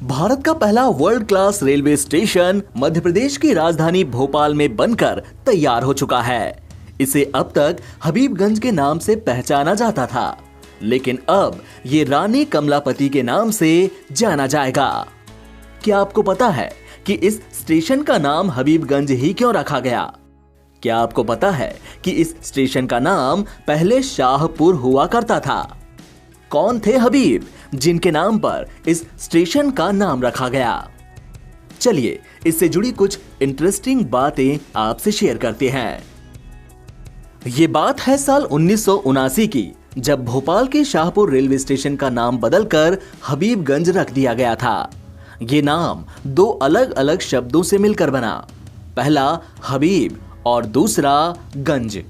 भारत का पहला world class railway station Madhya Pradesh की राजधानी भोपाल में बनकर तैयार हो चुका है। इसे अब तक हबीबगंज के नाम से पहचाना जाता था, लेकिन अब ये रानी कमलापति के नाम से जाना जाएगा। क्या आपको पता है कि इस स्टेशन का नाम हबीबगंज ही क्यों रखा गया? क्या आपको पता है कि इस स्टेशन का नाम पहले शाहपुर हुआ करता था? कौन थे हबीब जिनके नाम पर इस स्टेशन का नाम रखा गया? चलिए इससे जुड़ी कुछ इंटरेस्टिंग बातें आपसे शेयर करते हैं। ये बात है साल 1979 की, जब भोपाल के शाहपुर रेलवे स्टेशन का नाम बदलकर हबीबगंज रख दिया गया था। ये नाम दो अलग अलग शब्दों से मिलकर बना, पहला हबीब और दूसरा गंज।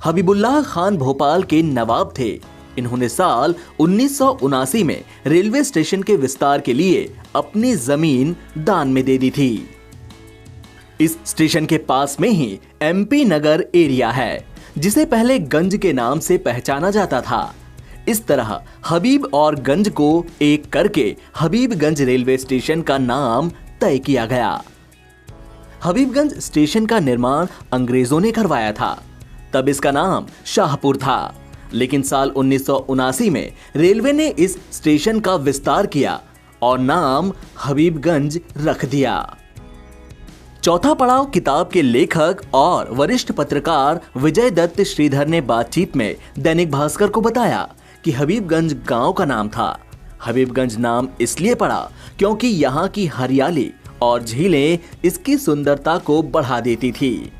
हबीबुल्लाह खान भोपाल के नवाब थे। इन्होंने साल 1979 में रेलवे स्टेशन के विस्तार के लिए अपनी जमीन दान में दे दी थी। इस स्टेशन के पास में ही एमपी नगर एरिया है, जिसे पहले गंज के नाम से पहचाना जाता था। इस तरह हबीब और गंज को एक करके हबीबगंज रेलवे स्टेशन का नाम तय किया गया। हबीबगंज स्टेशन का निर्माण अंग्रेजों ने करवाया था, तब इसका नाम शाहपुर था। लेकिन साल 1979 में रेलवे ने इस स्टेशन का विस्तार किया और नाम हबीबगंज रख दिया। चौथा पड़ाव किताब के लेखक और वरिष्ठ पत्रकार विजय दत्त श्रीधर ने बातचीत में दैनिक भास्कर को बताया कि हबीबगंज गांव का नाम था। हबीबगंज नाम इसलिए पड़ा क्योंकि यहाँ की हरियाली और झीलें इसकी सुंदरता को बढ़ा देती थी।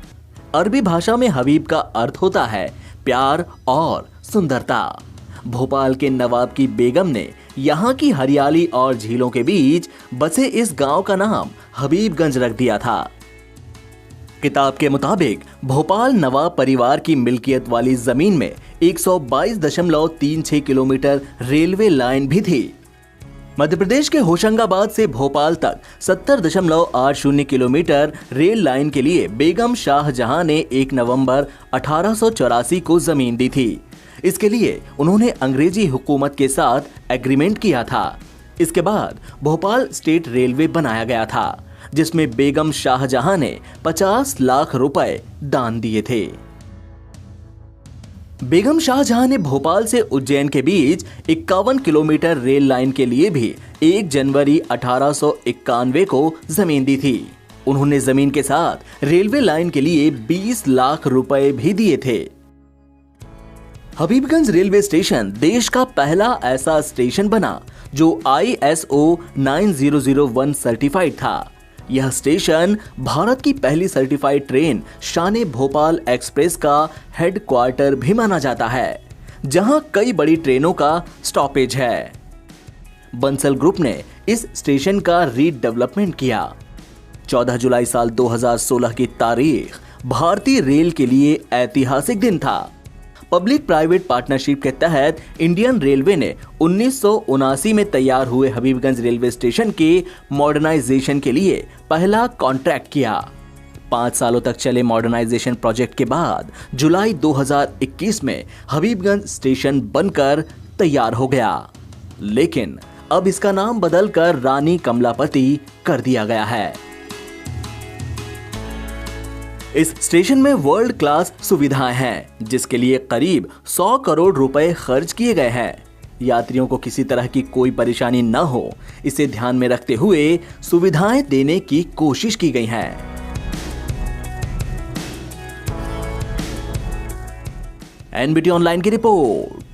अरबी भाषा में हबीब का अर्थ होता है प्यार और सुंदरता। भोपाल के नवाब की बेगम ने यहाँ की हरियाली और झीलों के बीच बसे इस गांव का नाम हबीबगंज रख दिया था। किताब के मुताबिक भोपाल नवाब परिवार की मिल्कियत वाली जमीन में 122.36 किलोमीटर रेलवे लाइन भी थी। मध्य प्रदेश के होशंगाबाद से भोपाल तक 70.80 किलोमीटर रेल लाइन के लिए बेगम शाहजहां ने 1 नवंबर 1884 को जमीन दी थी। इसके लिए उन्होंने अंग्रेजी हुकूमत के साथ एग्रीमेंट किया था। इसके बाद भोपाल स्टेट रेलवे बनाया गया था, जिसमें बेगम शाहजहां ने 50 लाख रुपए दान दिए थे। बेगम शाहजहां ने भोपाल से उज्जैन के बीच 51 किलोमीटर रेल लाइन के लिए भी 1 जनवरी 1891 को जमीन दी थी। उन्होंने जमीन के साथ रेलवे लाइन के लिए 20 लाख रुपए भी दिए थे। हबीबगंज रेलवे स्टेशन देश का पहला ऐसा स्टेशन बना जो ISO 9001 सर्टिफाइड था। यह स्टेशन भारत की पहली सर्टिफाइड ट्रेन शान भोपाल एक्सप्रेस का हेडक्वार्टर भी माना जाता है, जहां कई बड़ी ट्रेनों का स्टॉपेज है। बंसल ग्रुप ने इस स्टेशन का रीडेवलपमेंट किया। 14 जुलाई साल 2016 की तारीख भारतीय रेल के लिए ऐतिहासिक दिन था। पब्लिक प्राइवेट पार्टनरशिप के तहत इंडियन रेलवे ने 1979 में तैयार हुए हबीबगंज रेलवे स्टेशन के मॉडर्नाइजेशन के लिए पहला कॉन्ट्रैक्ट किया। 5 सालों तक चले मॉडर्नाइजेशन प्रोजेक्ट के बाद जुलाई 2021 में हबीबगंज स्टेशन बनकर तैयार हो गया, लेकिन अब इसका नाम बदलकर रानी कमलापति कर दिया गया है। इस स्टेशन में वर्ल्ड क्लास सुविधाएं हैं, जिसके लिए करीब 100 करोड़ रुपए खर्च किए गए हैं। यात्रियों को किसी तरह की कोई परेशानी न हो, इसे ध्यान में रखते हुए सुविधाएं देने की कोशिश की गई है। एनबीटी ऑनलाइन की रिपोर्ट।